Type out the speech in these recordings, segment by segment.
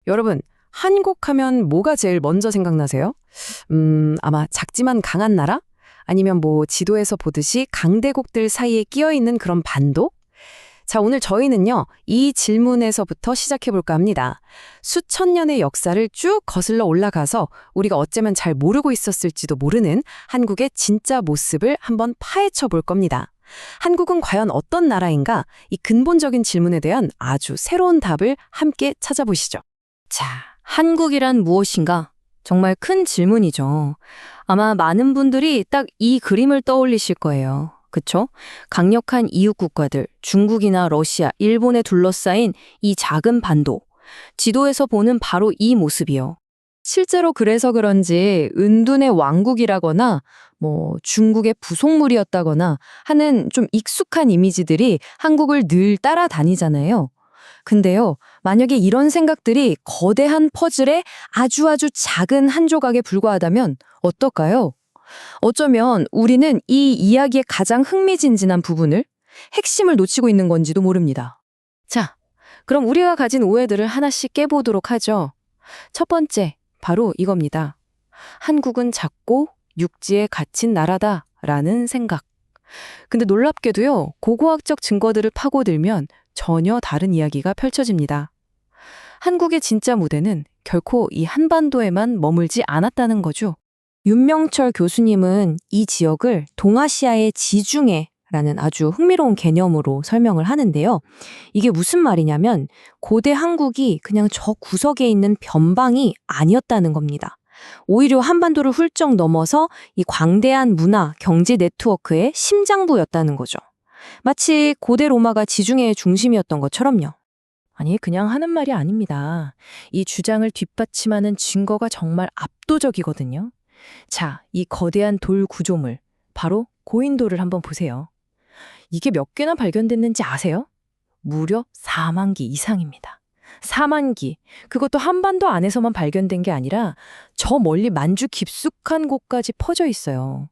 여러분, 한국 하면 뭐가 제일 먼저 생각나세요? 아마 작지만 강한 나라? 아니면 뭐 지도에서 보듯이 강대국들 사이에 끼어 있는 그런 반도? 자, 오늘 저희는요, 이 질문에서부터 시작해볼까 합니다. 수천 년의 역사를 쭉 거슬러 올라가서 우리가 어쩌면 잘 모르고 있었을지도 모르는 한국의 진짜 모습을 한번 파헤쳐 볼 겁니다. 한국은 과연 어떤 나라인가? 이 근본적인 질문에 대한 아주 새로운 답을 함께 찾아보시죠. 자, 한국이란 무엇인가? 정말 큰 질문이죠. 아마 많은 분들이 딱 이 그림을 떠올리실 거예요. 그쵸? 강력한 이웃 국가들, 중국이나 러시아, 일본에 둘러싸인 이 작은 반도. 지도에서 보는 바로 이 모습이요. 실제로 그래서 그런지 은둔의 왕국이라거나 중국의 부속물이었다거나 하는 좀 익숙한 이미지들이 한국을 늘 따라다니잖아요. 근데요, 만약에 이런 생각들이 거대한 퍼즐의 아주 작은 한 조각에 불과하다면 어떨까요? 어쩌면 우리는 이 이야기의 가장 흥미진진한 부분을, 핵심을 놓치고 있는 건지도 모릅니다. 자, 그럼 우리가 가진 오해들을 하나씩 깨보도록 하죠. 첫 번째, 바로 이겁니다. 한국은 작고 육지에 갇힌 나라다라는 생각. 근데 놀랍게도요, 고고학적 증거들을 파고들면 전혀 다른 이야기가 펼쳐집니다. 한국의 진짜 무대는 결코 이 한반도에만 머물지 않았다는 거죠. 윤명철 교수님은 이 지역을 동아시아의 지중해라는 아주 흥미로운 개념으로 설명을 하는데요. 이게 무슨 말이냐면 고대 한국이 그냥 저 구석에 있는 변방이 아니었다는 겁니다. 오히려 한반도를 훌쩍 넘어서 이 광대한 문화, 경제 네트워크의 심장부였다는 거죠. 마치 고대 로마가 지중해의 중심이었던 것처럼요. 아니, 그냥 하는 말이 아닙니다. 이 주장을 뒷받침하는 증거가 정말 압도적이거든요. 자, 이 거대한 돌 구조물, 바로 고인돌을 한번 보세요. 이게 몇 개나 발견됐는지 아세요? 무려 4만 기 이상입니다. 4만 기. 그것도 한반도 안에서만 발견된 게 아니라 저 멀리 만주 깊숙한 곳까지 퍼져 있어요.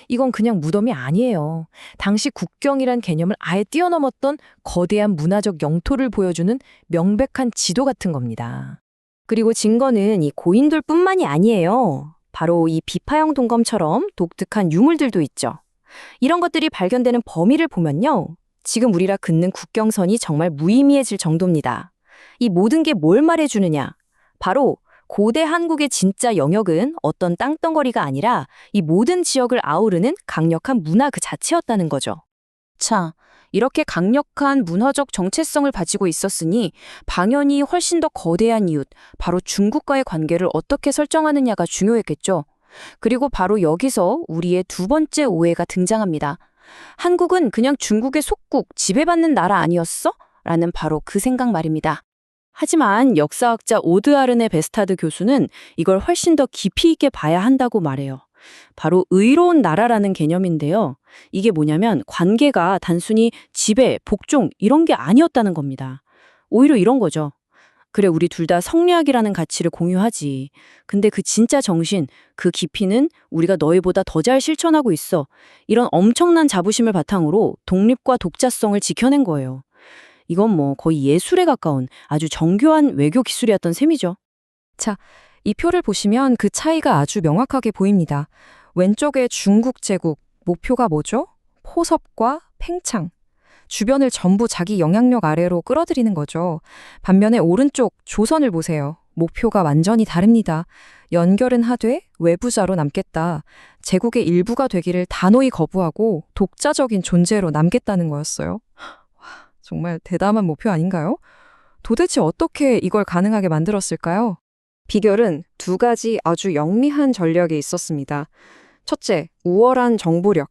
이건 그냥 무덤이 아니에요. 당시 국경이란 개념을 아예 뛰어넘었던 거대한 문화적 영토를 보여주는 명백한 지도 같은 겁니다. 그리고 증거는 이 고인돌뿐만이 아니에요. 바로 이 비파형 동검처럼 독특한 유물들도 있죠. 이런 것들이 발견되는 범위를 보면요. 지금 우리가 긋는 국경선이 정말 무의미해질 정도입니다. 이 모든 게 뭘 말해주느냐? 바로 고대 한국의 진짜 영역은 어떤 땅덩어리가 아니라 이 모든 지역을 아우르는 강력한 문화 그 자체였다는 거죠. 자, 이렇게 강력한 문화적 정체성을 가지고 있었으니 당연히 훨씬 더 거대한 이웃, 바로 중국과의 관계를 어떻게 설정하느냐가 중요했겠죠. 그리고 바로 여기서 우리의 두 번째 오해가 등장합니다. 한국은 그냥 중국의 속국, 지배받는 나라 아니었어? 라는 바로 그 생각 말입니다. 하지만 역사학자 오드아르네 베스타드 교수는 이걸 훨씬 더 깊이 있게 봐야 한다고 말해요. 바로 의로운 나라라는 개념인데요. 이게 뭐냐면 관계가 단순히 지배, 복종 이런 게 아니었다는 겁니다. 오히려 이런 거죠. 그래, 우리 둘 다 성리학이라는 가치를 공유하지. 근데 그 진짜 정신, 그 깊이는 우리가 너희보다 더 잘 실천하고 있어. 이런 엄청난 자부심을 바탕으로 독립과 독자성을 지켜낸 거예요. 이건 거의 예술에 가까운 아주 정교한 외교 기술이었던 셈이죠. 자, 이 표를 보시면 그 차이가 아주 명확하게 보입니다. 왼쪽에 중국 제국, 목표가 뭐죠? 포섭과 팽창. 주변을 전부 자기 영향력 아래로 끌어들이는 거죠. 반면에 오른쪽 조선을 보세요. 목표가 완전히 다릅니다. 연결은 하되 외부자로 남겠다. 제국의 일부가 되기를 단호히 거부하고 독자적인 존재로 남겠다는 거였어요. 정말 대담한 목표 아닌가요? 도대체 어떻게 이걸 가능하게 만들었을까요? 비결은 두 가지 아주 영리한 전략이 있었습니다. 첫째, 우월한 정보력.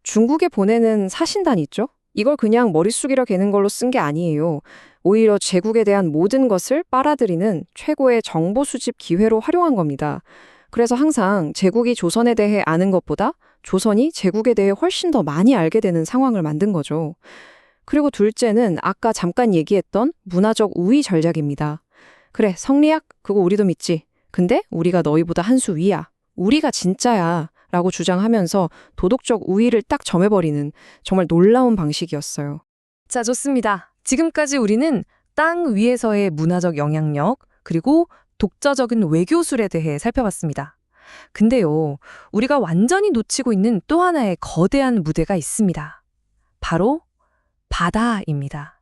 중국에 보내는 사신단 있죠? 이걸 그냥 머릿속이라 개는 걸로 쓴 게 아니에요. 오히려 제국에 대한 모든 것을 빨아들이는 최고의 정보 수집 기회로 활용한 겁니다. 그래서 항상 제국이 조선에 대해 아는 것보다 조선이 제국에 대해 훨씬 더 많이 알게 되는 상황을 만든 거죠. 그리고 둘째는 아까 잠깐 얘기했던 문화적 우위 전략입니다. 그래, 성리학? 그거 우리도 믿지. 근데 우리가 너희보다 한 수 위야. 우리가 진짜야. 라고 주장하면서 도덕적 우위를 딱 점해버리는 정말 놀라운 방식이었어요. 자, 좋습니다. 지금까지 우리는 땅 위에서의 문화적 영향력, 그리고 독자적인 외교술에 대해 살펴봤습니다. 근데요, 우리가 완전히 놓치고 있는 또 하나의 거대한 무대가 있습니다. 바로 바다입니다.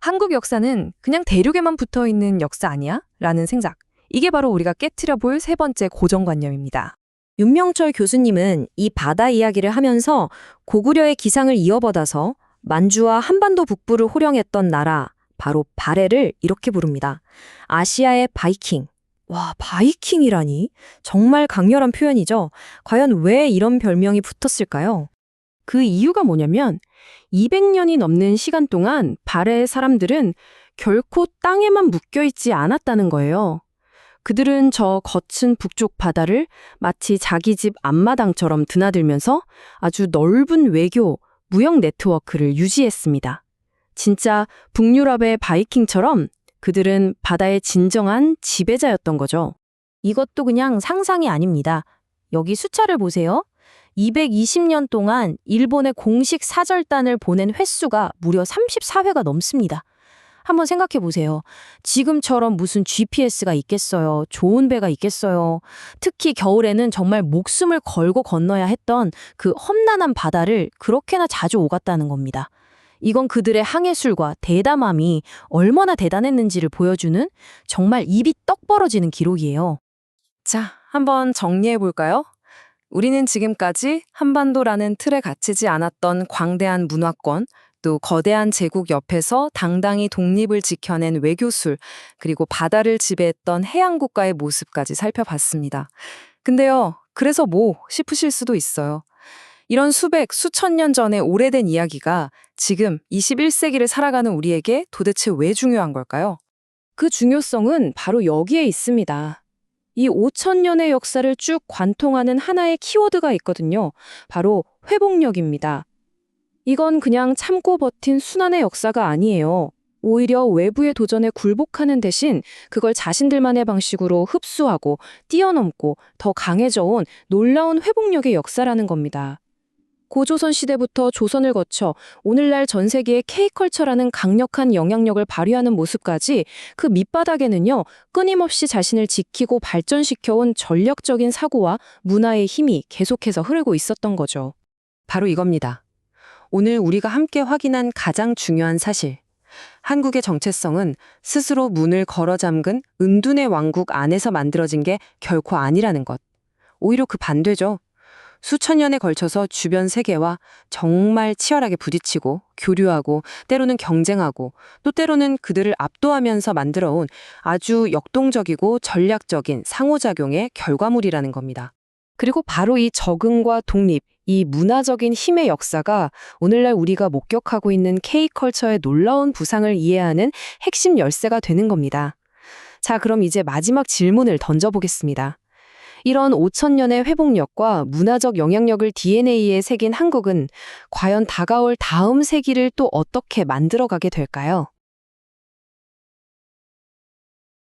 한국 역사는 그냥 대륙에만 붙어 있는 역사 아니야? 라는 생각. 이게 바로 우리가 깨트려 볼 세 번째 고정관념입니다. 윤명철 교수님은 이 바다 이야기를 하면서 고구려의 기상을 이어받아서 만주와 한반도 북부를 호령했던 나라, 바로 발해를 이렇게 부릅니다. 아시아의 바이킹. 와, 바이킹이라니? 정말 강렬한 표현이죠. 과연 왜 이런 별명이 붙었을까요? 그 이유가 뭐냐면 200년이 넘는 시간 동안 발해의 사람들은 결코 땅에만 묶여있지 않았다는 거예요. 그들은 저 거친 북쪽 바다를 마치 자기 집 앞마당처럼 드나들면서 아주 넓은 외교, 무역 네트워크를 유지했습니다. 진짜 북유럽의 바이킹처럼 그들은 바다의 진정한 지배자였던 거죠. 이것도 그냥 상상이 아닙니다. 여기 숫자를 보세요. 220년 동안 일본의 공식 사절단을 보낸 횟수가 무려 34회가 넘습니다. 한번 생각해 보세요. 지금처럼 무슨 GPS가 있겠어요. 좋은 배가 있겠어요. 특히 겨울에는 정말 목숨을 걸고 건너야 했던 그 험난한 바다를 그렇게나 자주 오갔다는 겁니다. 이건 그들의 항해술과 대담함이 얼마나 대단했는지를 보여주는 정말 입이 떡 벌어지는 기록이에요. 자, 한번 정리해 볼까요? 우리는 지금까지 한반도라는 틀에 갇히지 않았던 광대한 문화권, 또 거대한 제국 옆에서 당당히 독립을 지켜낸 외교술, 그리고 바다를 지배했던 해양국가의 모습까지 살펴봤습니다. 근데요, 그래서 뭐 싶으실 수도 있어요. 이런 수백, 수천 년 전의 오래된 이야기가 지금 21세기를 살아가는 우리에게 도대체 왜 중요한 걸까요? 그 중요성은 바로 여기에 있습니다. 이 5,000년의 역사를 쭉 관통하는 하나의 키워드가 있거든요. 바로 회복력입니다. 이건 그냥 참고 버틴 순환의 역사가 아니에요. 오히려 외부의 도전에 굴복하는 대신 그걸 자신들만의 방식으로 흡수하고 뛰어넘고 더 강해져 온 놀라운 회복력의 역사라는 겁니다. 고조선 시대부터 조선을 거쳐 오늘날 전 세계의 K컬처라는 강력한 영향력을 발휘하는 모습까지 그 밑바닥에는요, 끊임없이 자신을 지키고 발전시켜온 전략적인 사고와 문화의 힘이 계속해서 흐르고 있었던 거죠. 바로 이겁니다. 오늘 우리가 함께 확인한 가장 중요한 사실. 한국의 정체성은 스스로 문을 걸어 잠근 은둔의 왕국 안에서 만들어진 게 결코 아니라는 것. 오히려 그 반대죠. 수천 년에 걸쳐서 주변 세계와 정말 치열하게 부딪히고 교류하고 때로는 경쟁하고 또 때로는 그들을 압도하면서 만들어온 아주 역동적이고 전략적인 상호작용의 결과물이라는 겁니다. 그리고 바로 이 적응과 독립, 이 문화적인 힘의 역사가 오늘날 우리가 목격하고 있는 K컬처의 놀라운 부상을 이해하는 핵심 열쇠가 되는 겁니다. 자, 그럼 이제 마지막 질문을 던져보겠습니다. 이런 5,000년의 회복력과 문화적 영향력을 DNA에 새긴 한국은 과연 다가올 다음 세기를 또 어떻게 만들어가게 될까요?